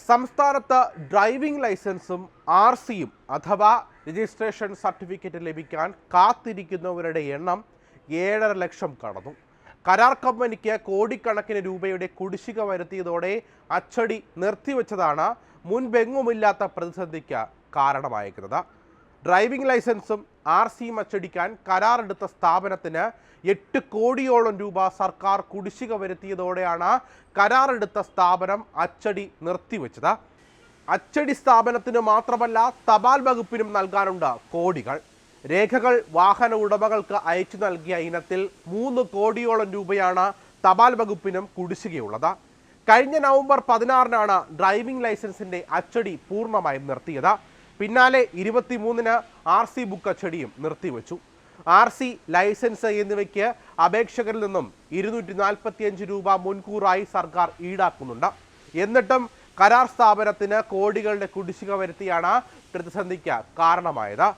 സംസ്ഥാനത്ത് ഡ്രൈവിംഗ് ലൈസൻസും RCയും അഥവാ രജിസ്ട്രേഷൻ സർട്ടിഫിക്കറ്റ് ലഭിക്കാൻ കാത്തിരിക്കുന്നവരുടെ എണ്ണം 7.5 ലക്ഷം കടന്നു. കരാർ കമ്പനിക്ക് കോടിക്കണക്കിന് രൂപയുടെ കുടിശ്ശിക വരുത്തിയതോടെ അച്ചടി നിർത്തിവെച്ചതാണ് മുൻപെങ്ങുമില്ലാത്ത പ്രതിസന്ധിക്ക് കാരണമായിരിക്കുന്നത്. ഡ്രൈവിംഗ് ലൈസൻസും RCയും അച്ചടിക്കാൻ കരാറെടുത്ത സ്ഥാപനത്തിന് 8 കോടിയോളം രൂപ സർക്കാർ കുടിശ്ശിക വരുത്തിയതോടെയാണ് കരാറെടുത്ത സ്ഥാപനം അച്ചടി നിർത്തിവെച്ചത്. അച്ചടി സ്ഥാപനത്തിന് മാത്രമല്ല തപാൽ വകുപ്പിനും നൽകാനുണ്ട് കോടികൾ. രേഖകൾ വാഹന ഉടമകൾക്ക് അയച്ചു നൽകിയ ഇനത്തിൽ 3 കോടിയോളം രൂപയാണ് തപാൽ വകുപ്പിനും കുടിശ്ശികയുള്ളത്. കഴിഞ്ഞ നവംബർ 16-നാണ് ഡ്രൈവിംഗ് ലൈസൻസിന്റെ അച്ചടി പൂർണ്ണമായും നിർത്തിയത്. പിന്നാലെ 23-ന് RC ബുക്ക് അച്ചടിയും നിർത്തിവെച്ചു. RC, ലൈസൻസ് എന്നിവയ്ക്ക് അപേക്ഷകരിൽ നിന്നും 245 രൂപ മുൻകൂറായി സർക്കാർ ഈടാക്കുന്നുണ്ട്. എന്നിട്ടും കരാർ സ്ഥാപനത്തിന് കോടികളുടെ കുടിശ്ശിക വരുത്തിയാണ് പ്രതിസന്ധിക്ക് കാരണമായത്.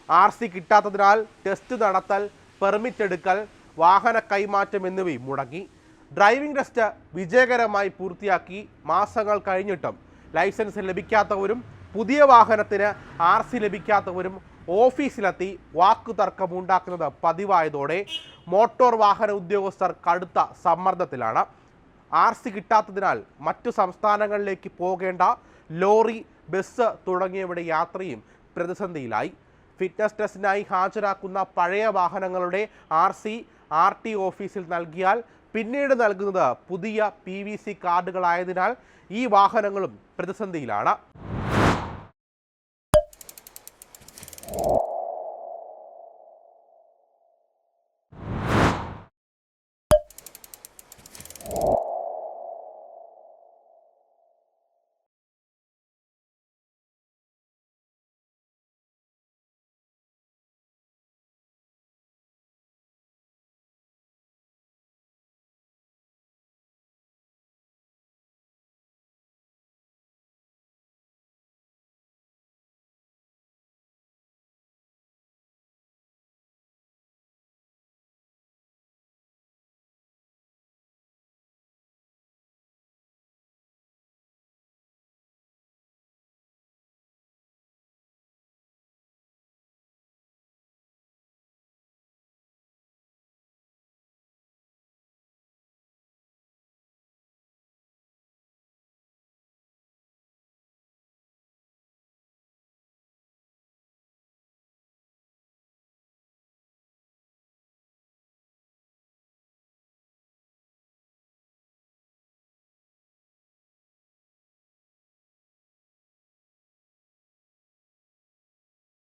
RC കിട്ടാത്തതിനാൽ ടെസ്റ്റ് നടത്തൽ, പെർമിറ്റ് എടുക്കൽ, വാഹന കൈമാറ്റം എന്നിവയും മുടങ്ങി. ഡ്രൈവിംഗ് ടെസ്റ്റ് വിജയകരമായി പൂർത്തിയാക്കി മാസങ്ങൾ കഴിഞ്ഞിട്ടും ലൈസൻസ് ലഭിക്കാത്തവരും പുതിയ വാഹനത്തിന് RC ലഭിക്കാത്തവരും ഓഫീസിലെത്തി വാക്കുതർക്കമുണ്ടാക്കുന്നത് പതിവായതോടെ മോട്ടോർ വാഹന ഉദ്യോഗസ്ഥർ കടുത്ത സമ്മർദ്ദത്തിലാണ്. RC കിട്ടാത്തതിനാൽ മറ്റു സംസ്ഥാനങ്ങളിലേക്ക് പോകേണ്ട ലോറി, ബസ് തുടങ്ങിയവയുടെ യാത്രയും പ്രതിസന്ധിയിലായി. ഫിറ്റ്നസ് ടെസ്റ്റിനായി ഹാജരാക്കുന്ന പഴയ വാഹനങ്ങളുടെ RC RT ഓഫീസിൽ നൽകിയാൽ പിന്നീട് നൽകുന്നത് പുതിയ PVC കാർഡുകളായതിനാൽ ഈ വാഹനങ്ങളും പ്രതിസന്ധിയിലാണ്.